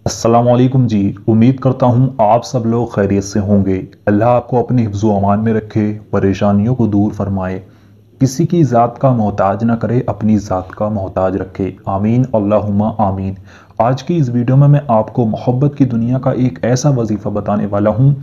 अस्सलामुअलैकुम जी। उम्मीद करता हूँ आप सब लोग खैरियत से होंगे। अल्लाह आपको अपने हिफ्ज़-ओ अमान में रखे, परेशानियों को दूर फरमाए, किसी की ज़ात का मोहताज ना करे, अपनी ज़ात का मोहताज रखे। आमीन अल्लाहुम्मा आमीन। आज की इस वीडियो में मैं आपको मोहब्बत की दुनिया का एक ऐसा वजीफ़ा बताने वाला हूँ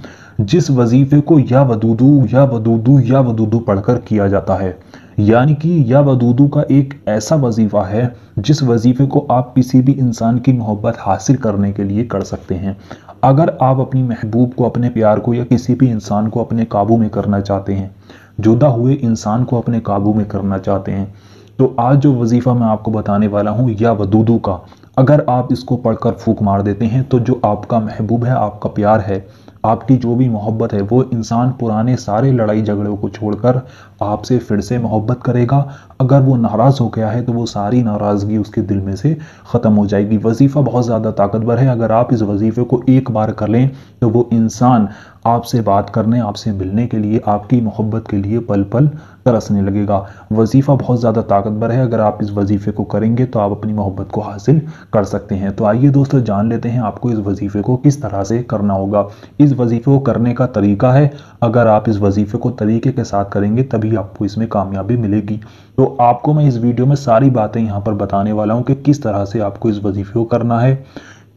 जिस वजीफ़े को या वदूदू या वदूदू या वदूदू पढ़कर किया जाता है। यानी कि या वदूदू का एक ऐसा वजीफ़ा है जिस वजीफ़े को आप किसी भी इंसान की मोहब्बत हासिल करने के लिए कर सकते हैं। अगर आप अपनी महबूब को, अपने प्यार को या किसी भी इंसान को अपने काबू में करना चाहते हैं, जुदा हुए इंसान को अपने काबू में करना चाहते हैं, तो आज जो वजीफ़ा मैं आपको बताने वाला हूँ या वदूदू का, अगर आप इसको पढ़कर फूंक मार देते हैं तो जो आपका महबूब है, आपका प्यार है, आपकी जो भी मोहब्बत है, वो इंसान पुराने सारे लड़ाई झगड़ों को छोड़कर आपसे फिर से मोहब्बत करेगा। अगर वो नाराज़ हो गया है तो वो सारी नाराज़गी उसके दिल में से ख़त्म हो जाएगी। वजीफ़ा बहुत ज़्यादा ताकतवर है। अगर आप इस वजीफ़े को एक बार कर लें तो वो इंसान आपसे बात करने, आपसे मिलने के लिए, आपकी मोहब्बत के लिए पल पल तरसने लगेगा। वजीफ़ा बहुत ज़्यादा ताकतवर है। अगर आप इस वजीफ़े को करेंगे तो आप अपनी मोहब्बत को हासिल कर सकते हैं। तो आइए दोस्तों, जान लेते हैं आपको इस वजीफ़े को किस तरह से करना होगा। इस वजीफ़े को करने का तरीका है, अगर आप इस वजीफ़े को तरीके के साथ करेंगे तभी आपको इसमें कामयाबी मिलेगी। तो आपको मैं इस वीडियो में सारी बातें यहाँ पर बताने वाला हूँ कि किस तरह से आपको इस वजीफ़े को करना है,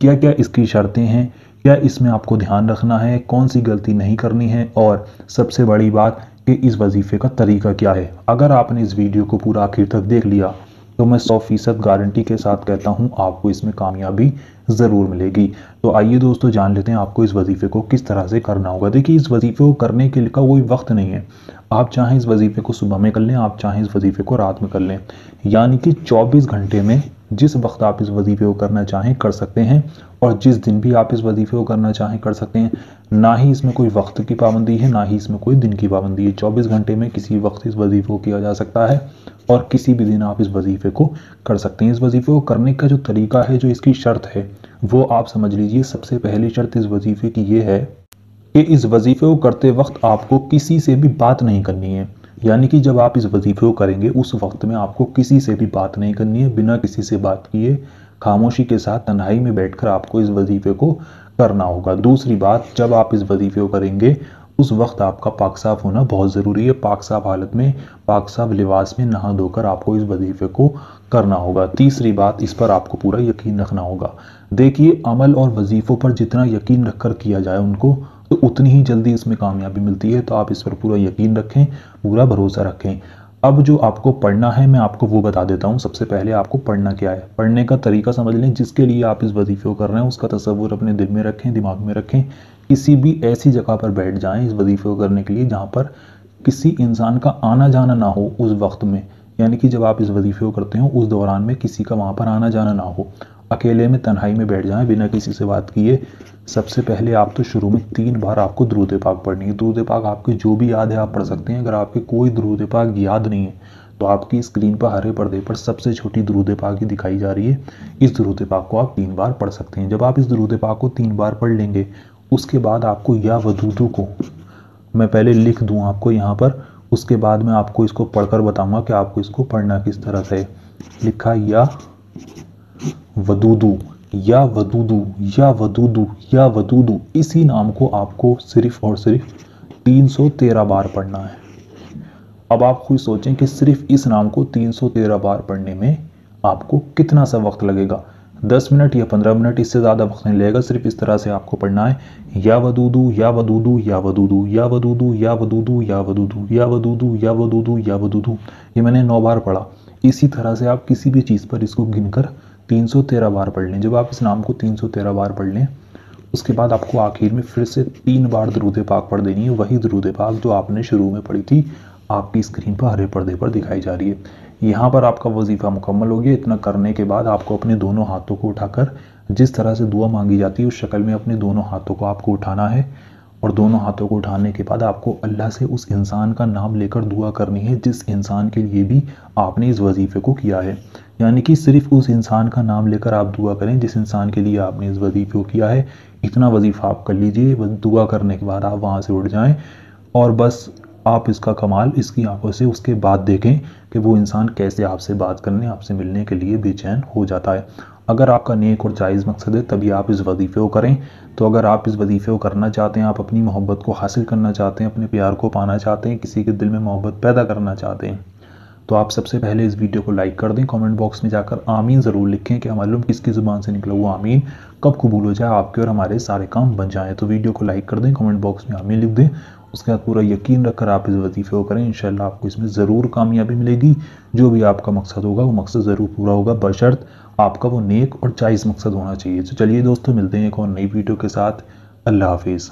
क्या क्या इसकी शर्तें हैं, क्या इसमें आपको ध्यान रखना है, कौन सी गलती नहीं करनी है, और सबसे बड़ी बात कि इस वजीफ़े का तरीका क्या है। अगर आपने इस वीडियो को पूरा आखिर तक देख लिया तो मैं 100% गारंटी के साथ कहता हूँ आपको इसमें कामयाबी ज़रूर मिलेगी। तो आइए दोस्तों, जान लेते हैं आपको इस वजीफ़े को किस तरह से करना होगा। देखिए, इस वजीफ़े को करने के लिए का कोई वक्त नहीं है। आप चाहें इस वजीफ़े को सुबह में कर लें, आप चाहें इस वजीफ़े को रात में कर लें, यानी कि 24 घंटे में जिस वक्त आप इस वजीफ़े को करना चाहें कर सकते हैं, और जिस दिन भी आप इस वजीफ़े को करना चाहें कर सकते हैं। ना ही इसमें कोई वक्त की पाबंदी है, ना ही इसमें कोई दिन की पाबंदी है। 24 घंटे में किसी वक्त इस वजीफ़े को किया जा सकता है और किसी भी दिन आप इस वजीफ़े को कर सकते हैं। इस वजीफ़े को करने का जो तरीका है, जो इसकी शर्त है, वो आप समझ लीजिए। सबसे पहली शर्त इस वजीफ़े की ये है कि इस वजीफ़े को करते वक्त आपको किसी से भी बात नहीं करनी है। यानी कि जब आप इस वजीफ़े को करेंगे उस वक्त में आपको किसी से भी बात नहीं करनी है। बिना किसी से बात किए खामोशी के साथ तन्हाई में बैठकर आपको इस वजीफ़े को करना होगा। दूसरी बात, जब आप इस वजीफ़े को करेंगे उस वक्त आपका पाक साफ होना बहुत ज़रूरी है। पाक साफ हालत में, पाक साफ लिबास में नहा धोकर आपको इस वजीफ़े को करना होगा। तीसरी बात, इस पर आपको पूरा यकीन रखना होगा। देखिए, अमल और वजीफ़ों पर जितना यकीन रखकर किया जाए उनको, तो उतनी ही जल्दी इसमें कामयाबी मिलती है। तो आप इस पर पूरा यकीन रखें, पूरा भरोसा रखें। अब जो आपको पढ़ना है मैं आपको वो बता देता हूँ। सबसे पहले आपको पढ़ना क्या है, पढ़ने का तरीका समझ लें। जिसके लिए आप इस वजीफ़े को कर रहे हैं उसका तसव्वुर अपने दिल में रखें, दिमाग में रखें। किसी भी ऐसी जगह पर बैठ जाएं इस वजीफ़े को करने के लिए जहाँ पर किसी इंसान का आना जाना ना हो उस वक्त में। यानी कि जब आप इस वजीफ़े को करते हो उस दौरान में किसी का वहाँ पर आना जाना ना हो। अकेले में तन्हाई में बैठ जाएं बिना किसी से बात किए। सबसे पहले आप तो शुरू में 3 बार आपको दुरूद पाक पढ़नी है। दुरूद पाक आपकी जो भी याद है आप पढ़ सकते हैं। अगर आपके कोई दुरूद पाक याद नहीं है तो आपकी स्क्रीन पर हरे पर्दे पर सबसे छोटी दुरूद पाक ही दिखाई जा रही है। इस दुरूद पाक को आप 3 बार पढ़ सकते हैं। जब आप इस दुरूद पाक को 3 बार पढ़ लेंगे उसके बाद आपको या वदूदू को मैं पहले लिख दूं आपको यहाँ पर, उसके बाद मैं आपको इसको पढ़कर बताऊंगा कि आपको इसको पढ़ना किस तरह से। लिखा या वदूदू, या वदूदू, या वदूदू, या वदूदू। इसी नाम को आपको सिर्फ और सिर्फ 313 बार पढ़ना है। अब आप खुद सोचें कि सिर्फ इस नाम को 313 बार पढ़ने में आपको कितना सा वक्त लगेगा। 10 मिनट या 15 मिनट, इससे ज़्यादा वक्त नहीं लगेगा। सिर्फ इस तरह से आपको पढ़ना है, या वदूदू, या वदूदू, या वदूदू, या वदूदू, या वदूदू, या वदूदू, या वदूदू, या वदूदू, या वदूदू। ये मैंने 9 बार पढ़ा। इसी तरह से आप किसी भी चीज़ पर इसको गिनकर 313 बार पढ़ लें। जब आप इस नाम को 313 बार पढ़ लें उसके बाद आपको आखिर में फिर से 3 बार दुरूद पाक पढ़ देनी है। वही दुरूद पाक जो आपने शुरू में पढ़ी थी, आपकी स्क्रीन पर हरे पर्दे पर दिखाई जा रही है। यहाँ पर आपका वजीफ़ा मुकम्मल हो गया। इतना करने के बाद आपको अपने दोनों हाथों को उठाकर जिस तरह से दुआ मांगी जाती है उस शक्ल में अपने दोनों हाथों को आपको उठाना है, और दोनों हाथों को उठाने के बाद आपको अल्लाह से उस इंसान का नाम लेकर दुआ करनी है जिस इंसान के लिए भी आपने इस वजीफ़े को किया है। यानी कि सिर्फ उस इंसान का नाम लेकर आप दुआ करें जिस इंसान के लिए आपने इस वजीफ़े को किया है। इतना वजीफ़ा आप कर लीजिए। दुआ करने के बाद आप वहाँ से उठ जाएं और बस आप इसका कमाल इसकी आंखों से उसके बाद देखें कि वो इंसान कैसे आपसे बात करने, आपसे मिलने के लिए बेचैन हो जाता है। अगर आपका नेक और जायज़ मकसद है तभी आप इस वजीफ़े को करें। तो अगर आप इस वजीफ़े को करना चाहते हैं, आप अपनी मोहब्बत को हासिल करना चाहते हैं, अपने प्यार को पाना चाहते हैं, किसी के दिल में मोहब्बत पैदा करना चाहते हैं, तो आप सबसे पहले इस वीडियो को लाइक कर दें। कमेंट बॉक्स में जाकर आमीन ज़रूर लिखें कि मालूम किसकी ज़ुबान से निकला वो आमीन कब कबूल हो जाए, आपके और हमारे सारे काम बन जाएँ। तो वीडियो को लाइक कर दें, कमेंट बॉक्स में आमीन लिख दें। उसके बाद पूरा यकीन रखकर आप इस वजीफ़े को करें, इंशाल्लाह आपको इसमें ज़रूर कामयाबी मिलेगी। जो भी आपका मकसद होगा वो मकसद ज़रूर पूरा होगा, बशर्त आपका वो नेक और जायज़ मकसद होना चाहिए। तो चलिए दोस्तों, मिलते हैं एक और नई वीडियो के साथ। अल्लाह हाफिज़।